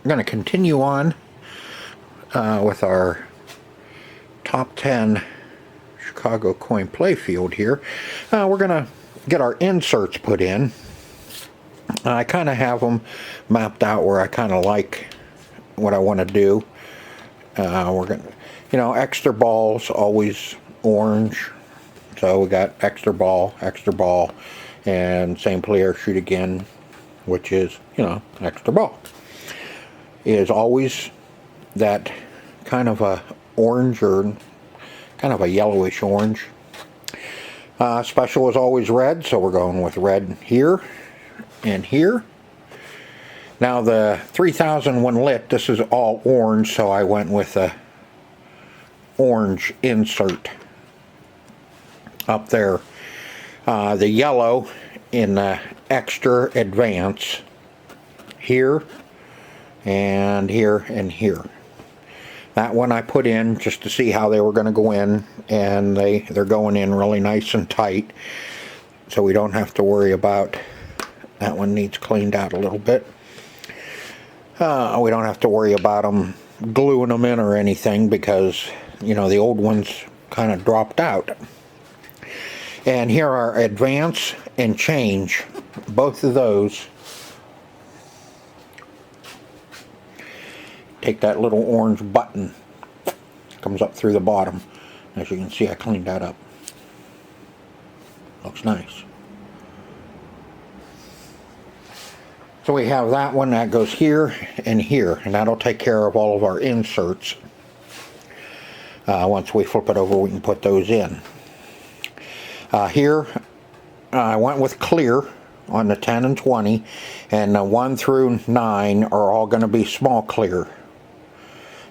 going to continue on with our top 10 Chicago coin Playfield here. We're going to get our inserts put in. I kind of have them mapped out where I kind of like what I want to do. We're going to, extra balls, always orange. So we got extra ball, and same player shoot again, which is, extra ball. Is always that kind of a orange or kind of a yellowish orange. Special is always red, so we're going with red here and here. Now the 3001 lit, this is all orange, so I went with a orange insert up there. The yellow in the extra advance here and here and here. That one I put in just to see how they were going to go in, and they're going in really nice and tight, so we don't have to worry about that. One needs cleaned out a little bit. We don't have to worry about them gluing them in or anything, because the old ones kind of dropped out. And here are advance and change, both of those. Take that little orange button, comes up through the bottom. As you can see, I cleaned that up. Looks nice. So we have that one that goes here, and that'll take care of all of our inserts. Once we flip it over, we can put those in. Here, I went with clear on the 10 and 20, and the 1 through 9 are all going to be small clear.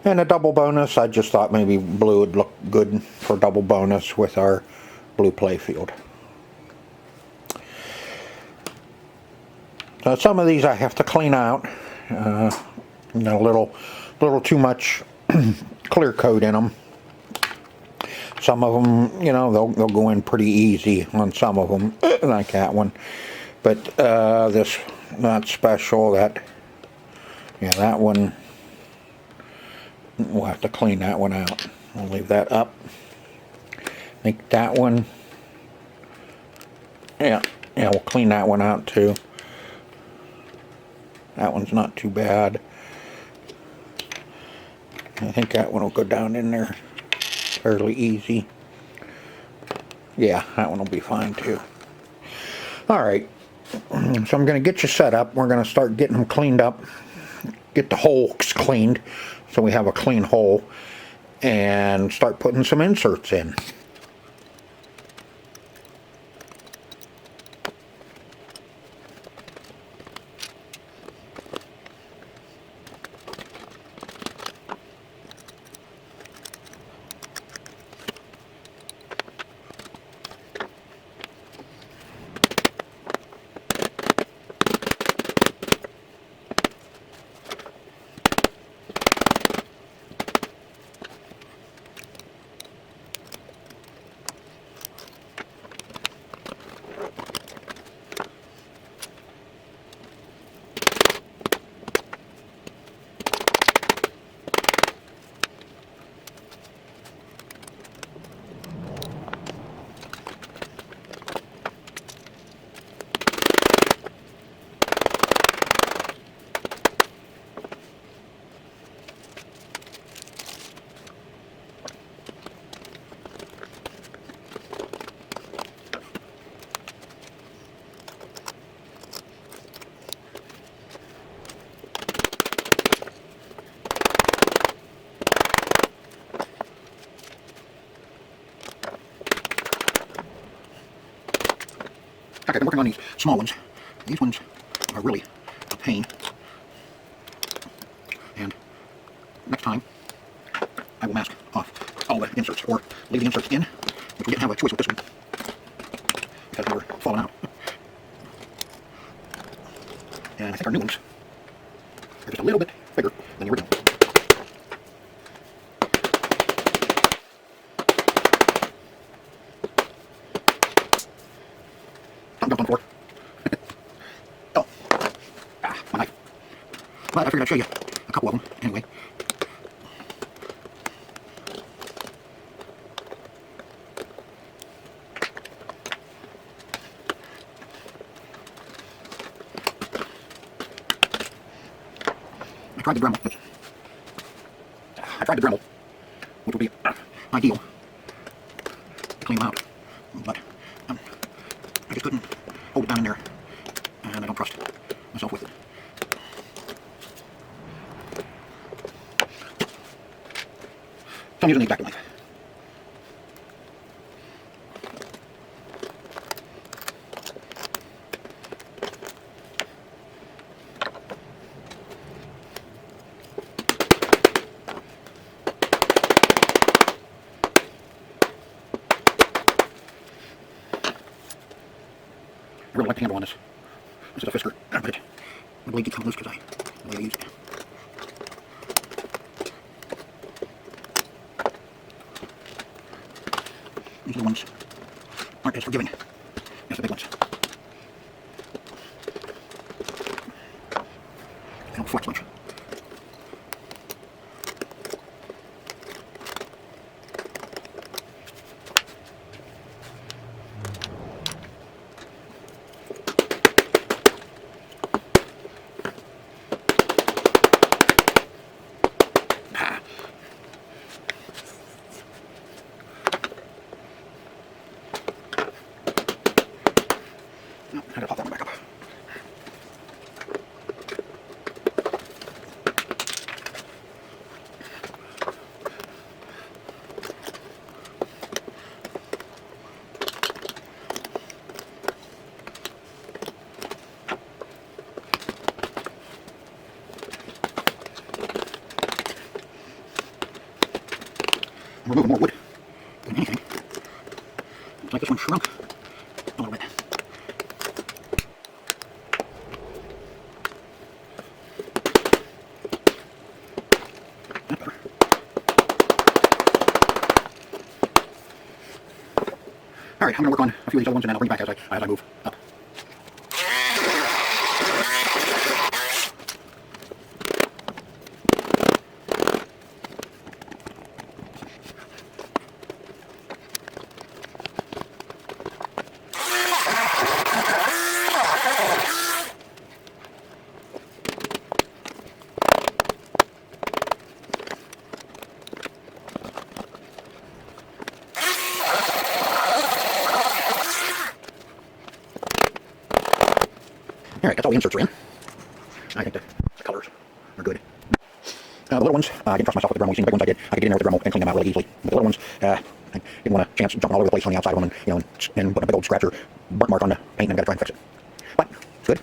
And a double bonus, I just thought maybe blue would look good for double bonus with our blue Playfield. So some of these I have to clean out. A little too much clear coat in them. Some of them, they'll go in pretty easy on some of them, like that one. But this, not special. That one, we'll have to clean that one out. I'll leave that up. I think that one, yeah, we'll clean that one out too. That one's not too bad. I think that one will go down in there fairly easy. Yeah, that one will be fine too. Alright, so I'm going to get you set up. We're going to start getting them cleaned up. Get the holes cleaned so we have a clean hole, and start putting some inserts in. Okay, I've been working on these small ones. These ones are really a pain. And next time, I will mask off all the inserts, or leave the inserts in, which we didn't have a choice with this one, because they were falling out. And I think our new ones are just a little bit bigger than the original. Something jumped on the floor. Oh. Ah, my knife. But I figured I'd show you a couple of them, anyway. I tried the Dremel, which would be ideal to clean them out, but I just couldn't hold it down in there, and I don't trust myself with it. So I'm using the X-Acto knife. I really like the handle on this. This is a Fisker, but my blade keeps coming loose because the way I use it. These little ones aren't as forgiving as the big ones. They don't flex much. I gotta pop that one back up. I'm removing more wood than anything. Looks like this one shrunk a little bit. That's better. Alright, I'm going to work on a few of these other ones and then I'll bring you back as I move up. Alright, that's all the inserts are in. I think the colors are good. The little ones, I didn't trust myself with the Dremel. You seen the big ones I did. I could get in there with the Dremel and clean them out really easily. But the little ones, I didn't want a chance jumping all over the place on the outside of them and putting a big old scratch or burnt mark on the paint, and I've got to try and fix it. But, it's good.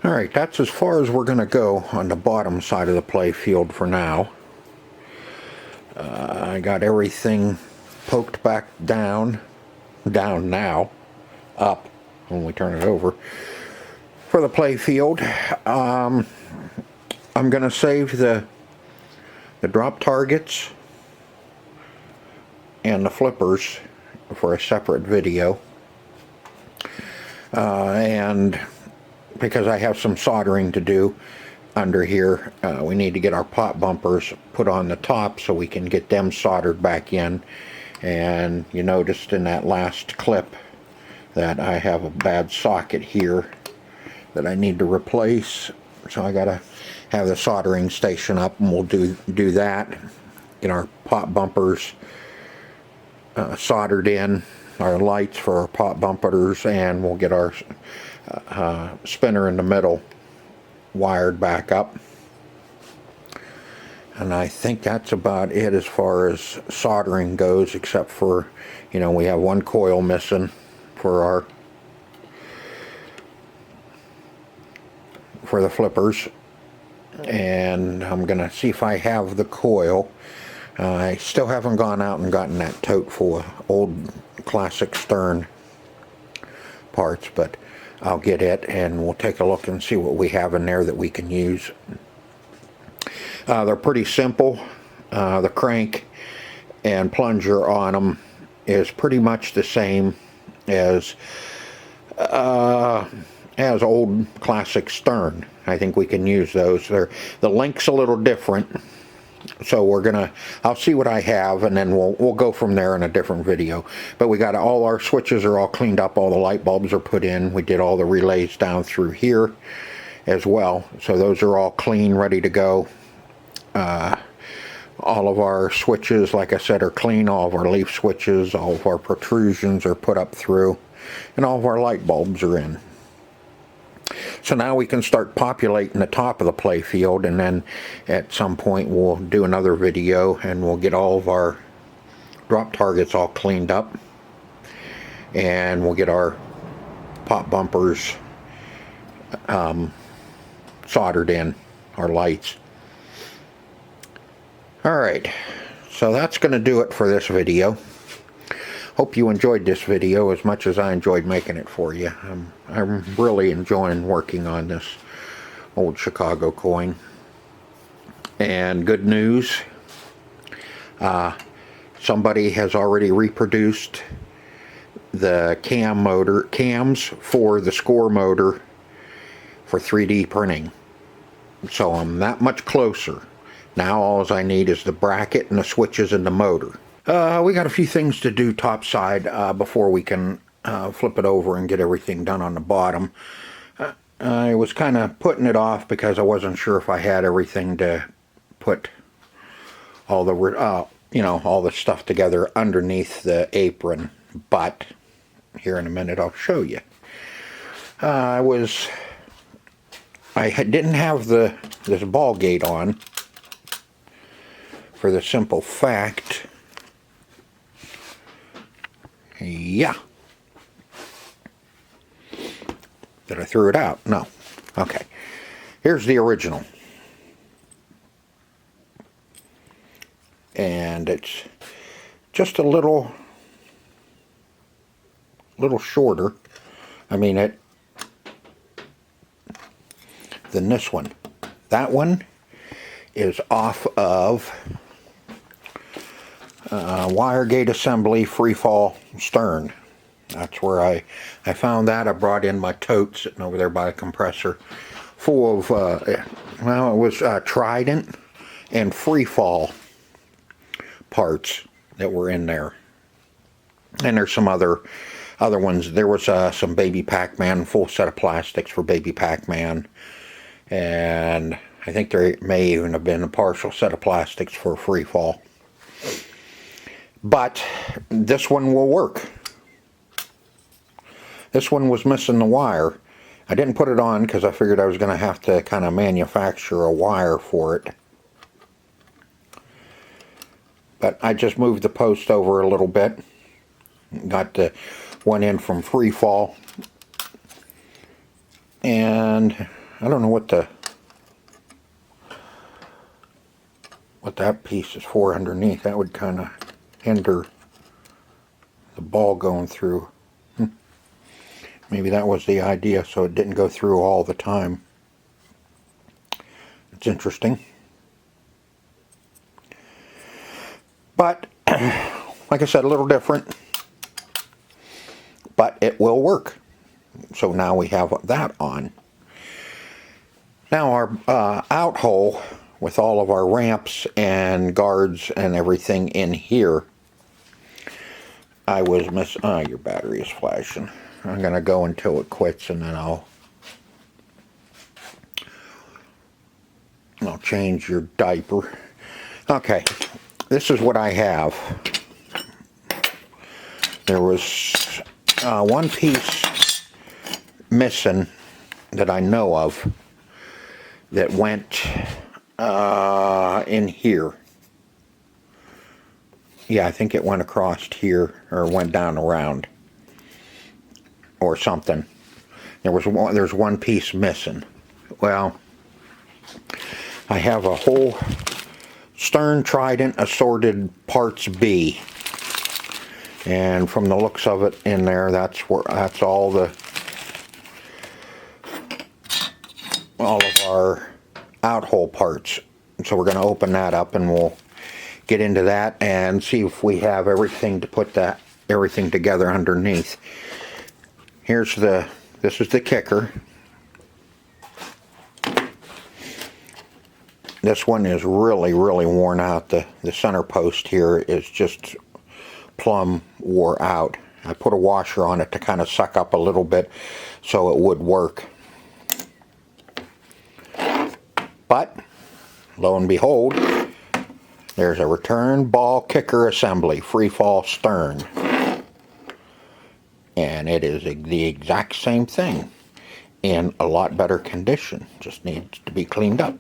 Alright, that's as far as we're going to go on the bottom side of the playfield for now. I got everything poked back down now, up when we turn it over, for the playfield. I'm going to save the drop targets and the flippers for a separate video. And because I have some soldering to do under here, we need to get our pot bumpers put on the top so we can get them soldered back in. And you noticed in that last clip that I have a bad socket here that I need to replace, so I gotta have the soldering station up, and we'll do that, get our pot bumpers soldered in, our lights for our pot bumpers, and we'll get our spinner in the middle wired back up. And I think that's about it as far as soldering goes, except for, you know, we have one coil missing for the flippers, and I'm gonna see if I have the coil. I still haven't gone out and gotten that tote full of old classic Stern parts, but I'll get it and we'll take a look and see what we have in there that we can use. They're pretty simple. The crank and plunger on them is pretty much the same as old classic Stern. I think we can use those. The link's a little different, so I'll see what I have, and then we'll go from there in a different video. But we got all our switches are all cleaned up, all the light bulbs are put in. We did all the relays down through here as well, so those are all clean, ready to go. All of our switches, like I said, are clean. All of our leaf switches, all of our protrusions are put up through, and all of our light bulbs are in. So now we can start populating the top of the playfield, and then at some point we'll do another video and we'll get all of our drop targets all cleaned up, and we'll get our pop bumpers soldered in, our lights. Alright, so that's going to do it for this video. Hope you enjoyed this video as much as I enjoyed making it for you. I'm really enjoying working on this old Chicago coin. And good news, somebody has already reproduced the cams for the score motor for 3D printing. So I'm that much closer. Now all I need is the bracket and the switches and the motor. We got a few things to do topside before we can flip it over and get everything done on the bottom. I was kind of putting it off because I wasn't sure if I had everything to put all the all the stuff together underneath the apron. But here in a minute I'll show you. I didn't have this ball gate on, for the simple fact, yeah, that I threw it out. No. Okay. Here's the original. And it's just a little shorter. I mean, than this one. That one is off of wire gate assembly freefall Stern. That's where I found that. I brought in my tote sitting over there by the compressor, full of well, it was Trident and freefall parts that were in there. And there's some other ones. There was some Baby Pac-Man, full set of plastics for Baby Pac-Man, and I think there may even have been a partial set of plastics for freefall. But this one will work. This one was missing the wire. I didn't put it on because I figured I was going to have to kind of manufacture a wire for it. But I just moved the post over a little bit. Got the one in from freefall. And I don't know what that piece is for underneath. That would kind of hinder the ball going through. Maybe that was the idea, so it didn't go through all the time. It's interesting. But, like I said, a little different. But it will work. So now we have that on. Now our out hole with all of our ramps and guards and everything in here. I was your battery is flashing. I'm going to go until it quits and then I'll change your diaper. Okay, this is what I have. There was one piece missing that I know of that went in here. Yeah, I think it went across here or went down around or something. There's one piece missing. Well, I have a whole stern trident assorted parts B, and from the looks of it in there, that's all of our out hole parts. So we're going to open that up and we'll get into that and see if we have everything to put everything together underneath. This is the kicker. This one is really, really worn out. The center post here is just plumb wore out. I put a washer on it to kind of suck up a little bit so it would work. But, lo and behold, there's a return ball kicker assembly, free fall stern. And it is the exact same thing in a lot better condition. Just needs to be cleaned up.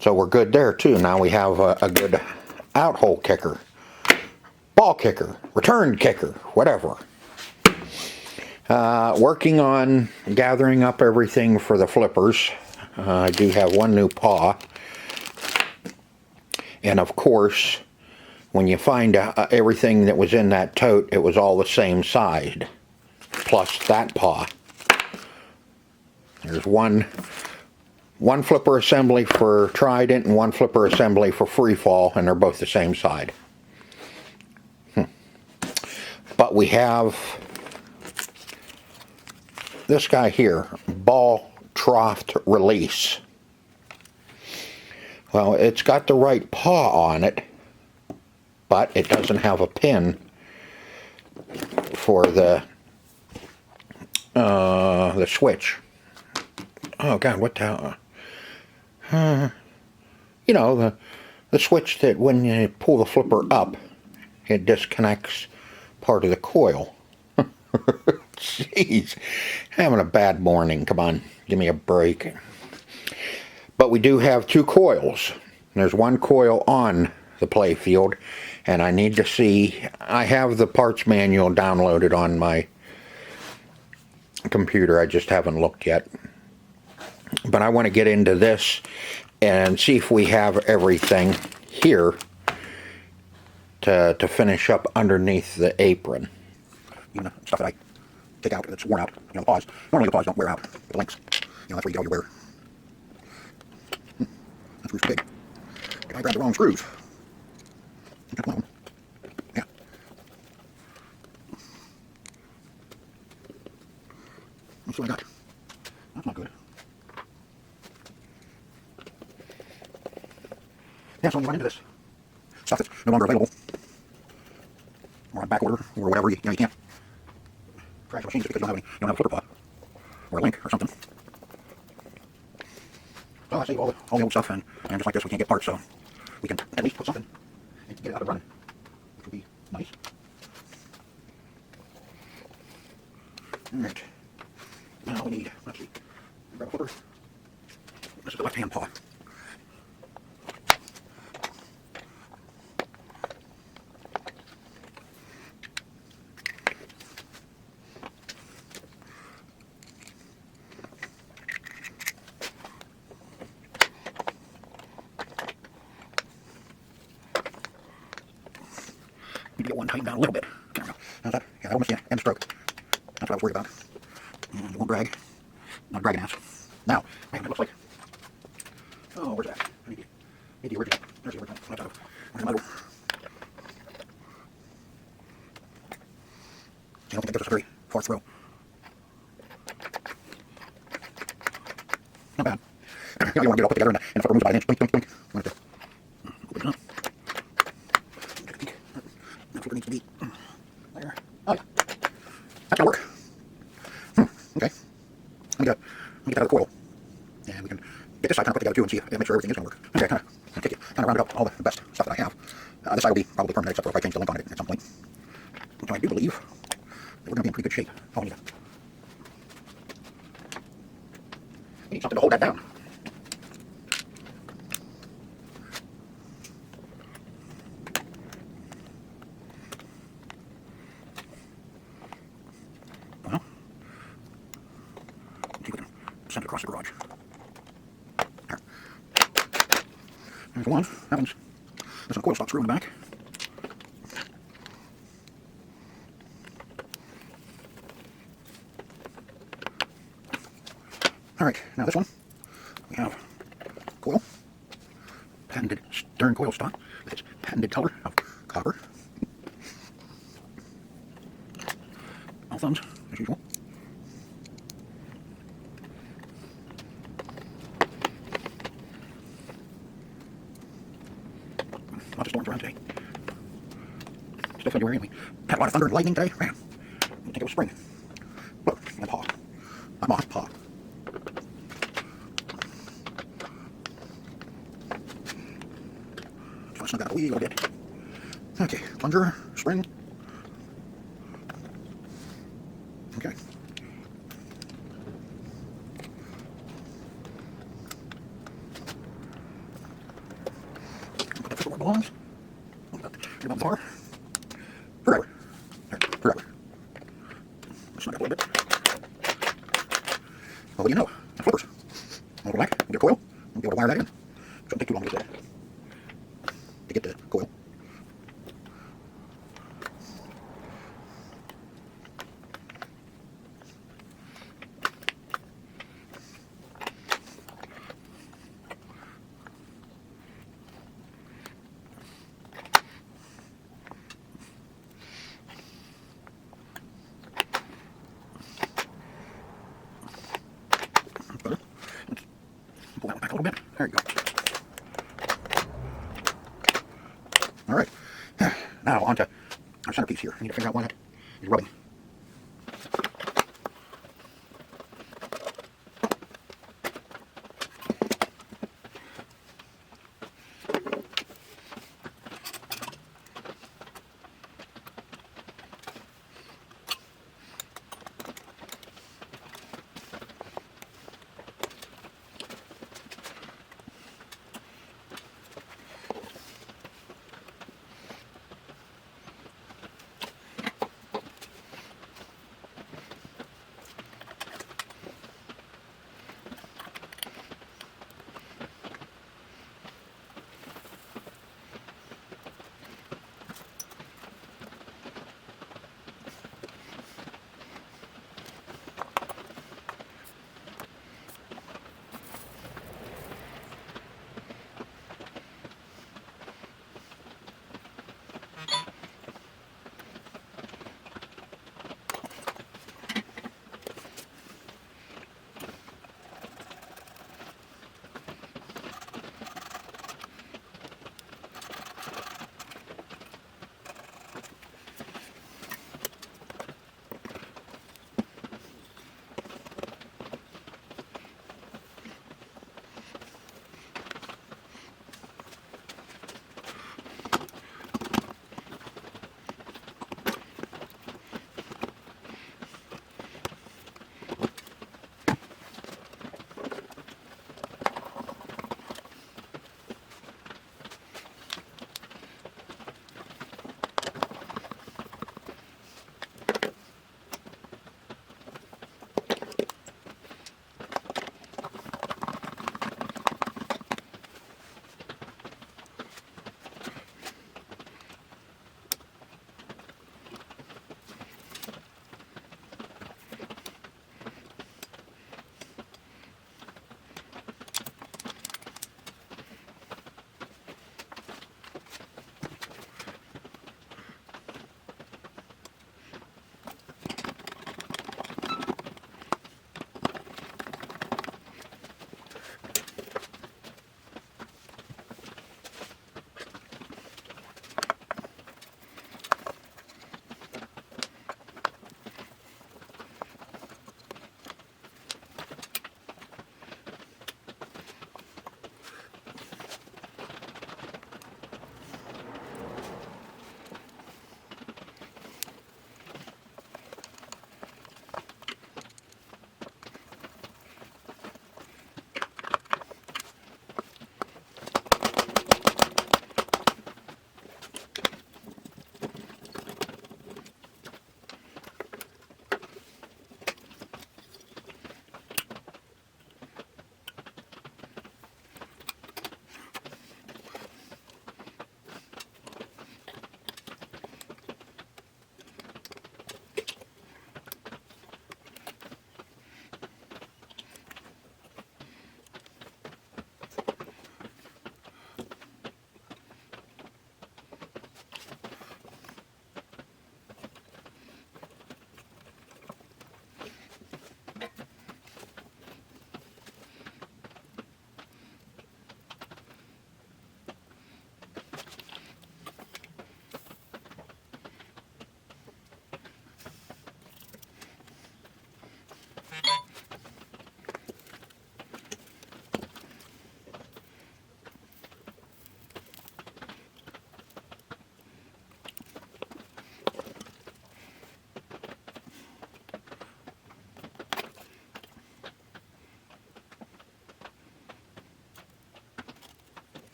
So we're good there too. Now we have a good out hole kicker, ball kicker, return kicker, whatever. Working on gathering up everything for the flippers. I do have one new paw. And of course, when you find everything that was in that tote, it was all the same side, plus that paw. There's one flipper assembly for Trident and one flipper assembly for Freefall, and they're both the same side. But we have this guy here, ball trough release. Well, it's got the right paw on it, but it doesn't have a pin for the switch. Oh God, what the hell? You know, the switch that when you pull the flipper up, it disconnects part of the coil. Jeez, having a bad morning. Come on, give me a break. But we do have two coils. There's one coil on the Playfield, and I need to see. I have the parts manual downloaded on my computer. I just haven't looked yet. But I want to get into this and see if we have everything here to finish up underneath the apron. You know, stuff that I take out that's worn out. You know, the paws. Normally the paws don't wear out. The links. You know, that's where you get all your wear. That screw's big. I grabbed the wrong screws. Yeah. Let's see what I got. That's not good. Yeah, so when you run into this stuff that's no longer available, or on back order, or whatever, you can't crash the machine just because you don't have a flipper paw, or a link, or something. Well, I save all the old stuff, and just like this, we can't get parts, so we can at least put something and get it out and running, which would be nice. Alright. Now we need, let's see, grab a flipper. This is the left-hand paw. to get one tightened down a little bit. There we go. How's that? Yeah, that almost, yeah, end stroke. That's what I was worried about. And it won't drag. Not dragging ass. Now, man, it looks like. Oh, where's that? I need the original. There's the original. Where's my little. I don't think that gives us a very far throw. Not bad. You know, you want to get it all put together and the flipper moves about an inch. Blink, blink, blink. Want it to open it up. Take a peek. That flipper needs to be there. Oh, yeah. That's gonna work. Okay. Let me get that out of the coil. And we can get this side kind of put together too and see, make sure everything is going to work. Okay, kind of rounded up all the best stuff that I have. This side will be probably permanent, except for if I change the link on it at some point. So I do believe that we're going to be in pretty good shape. Oh, we need something to hold that down. Well, let's see if we can send it across the garage. There. There's one. That one's, there's a coil stop screw in the back. Alright, now this one, we have coil, patented stern coil stock with its patented color of copper. All thumbs, as usual. Lots of storms around today. Still February, and we had a lot of thunder and lightning today. Man, I didn't think it was spring. Look, my paw. My moth paw. So I snug that a wee little bit. Okay, plunger, spring. Okay. Put that where it belongs. Get on the bar. Forever. There, forever. Snug up a little bit. Well, what do you know? The flippers. I'll go back with their coil. I'll be able to wire that in. Shouldn't take too long to get the coil. Better. Let's pull that one back a little bit. There you go. Alright. Now on to our centerpiece here. I need to figure out why that is rubbing.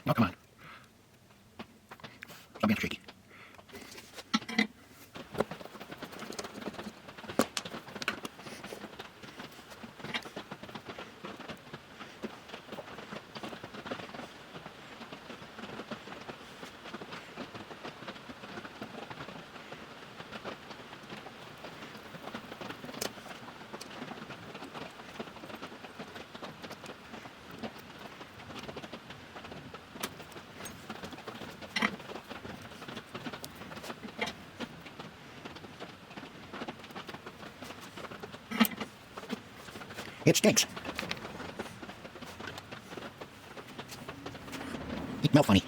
Oh, come on. Stop being so shaky. It stinks. It smells funny.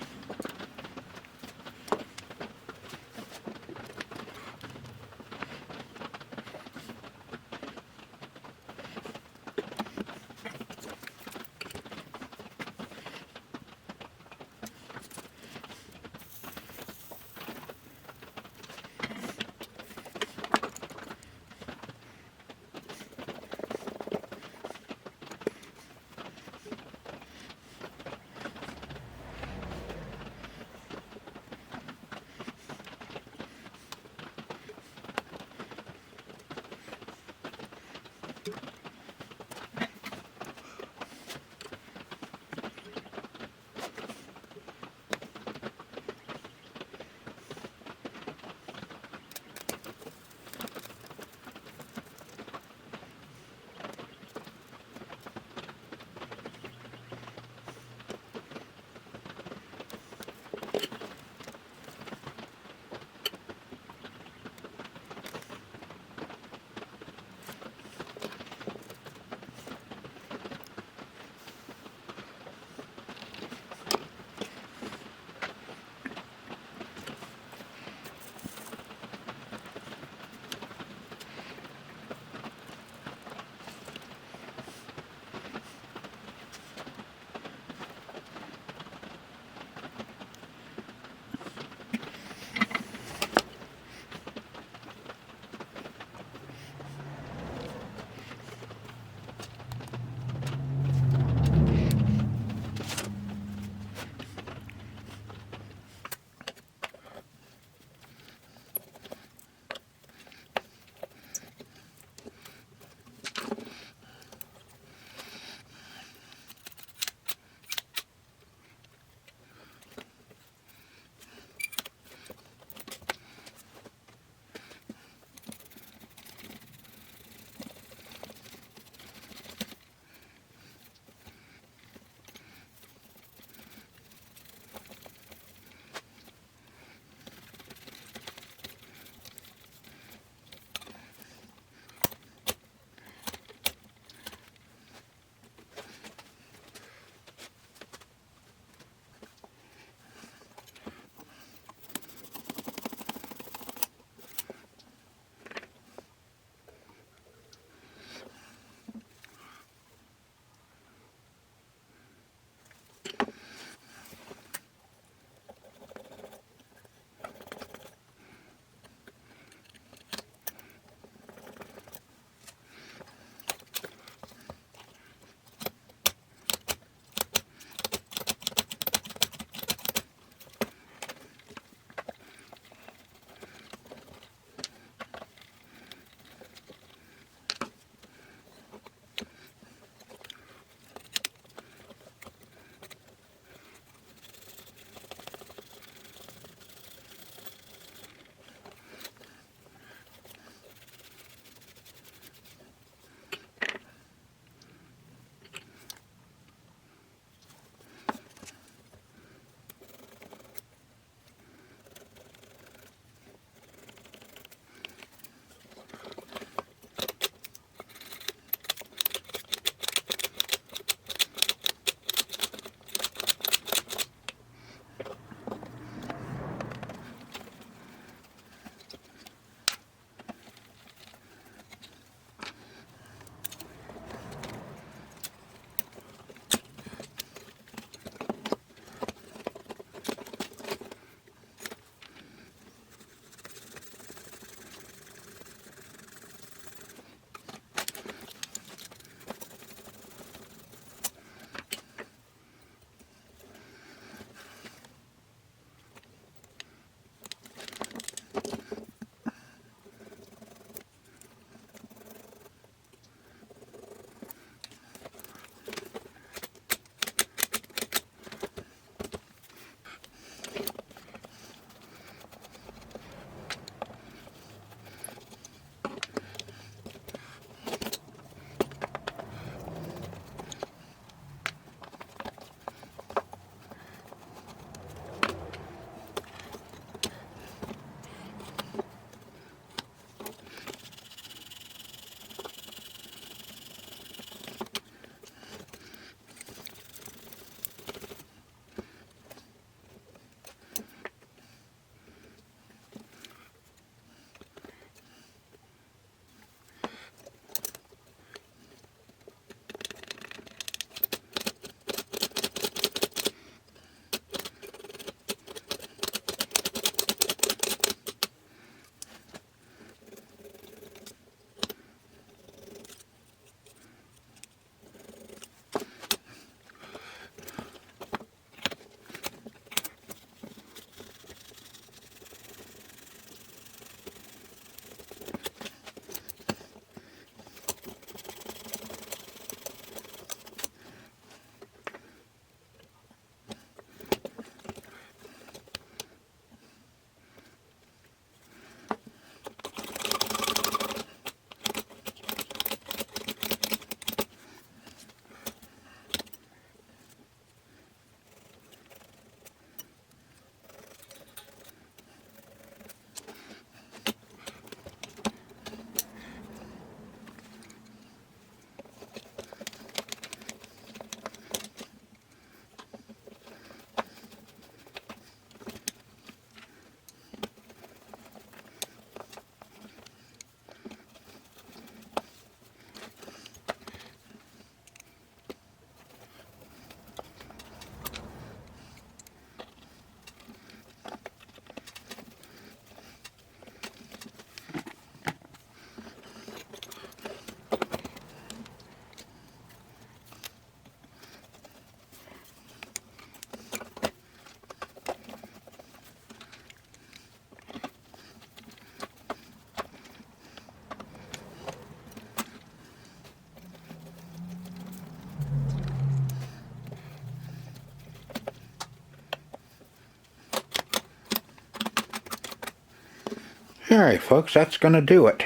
Alright folks, that's going to do it.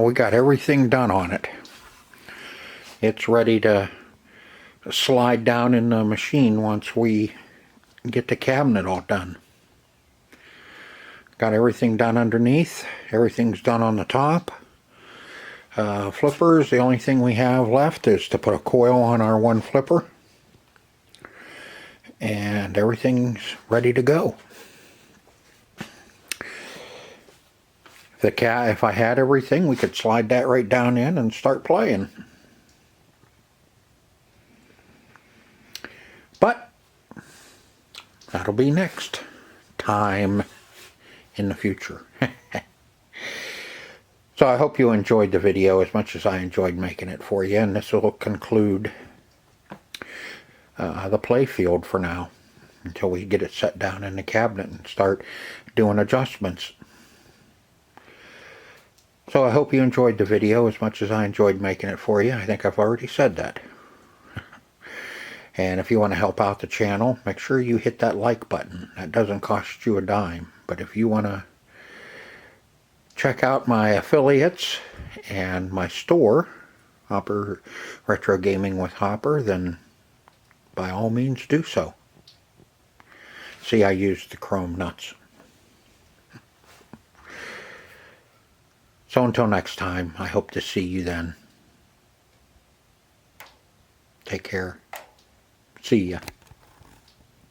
We got everything done on it. It's ready to slide down in the machine once we get the cabinet all done. Got everything done underneath. Everything's done on the top. Flippers, the only thing we have left is to put a coil on our one flipper. And everything's ready to go. If I had everything, we could slide that right down in and start playing. But that'll be next time in the future. So I hope you enjoyed the video as much as I enjoyed making it for you, and this will conclude the Playfield for now until we get it set down in the cabinet and start doing adjustments. So I hope you enjoyed the video as much as I enjoyed making it for you. I think I've already said that. And if you want to help out the channel, make sure you hit that like button. That doesn't cost you a dime. But if you want to check out my affiliates and my store, Hopper Retro Gaming with Hopper, then by all means do so. See, I used the chrome nuts. So until next time, I hope to see you then. Take care. See ya.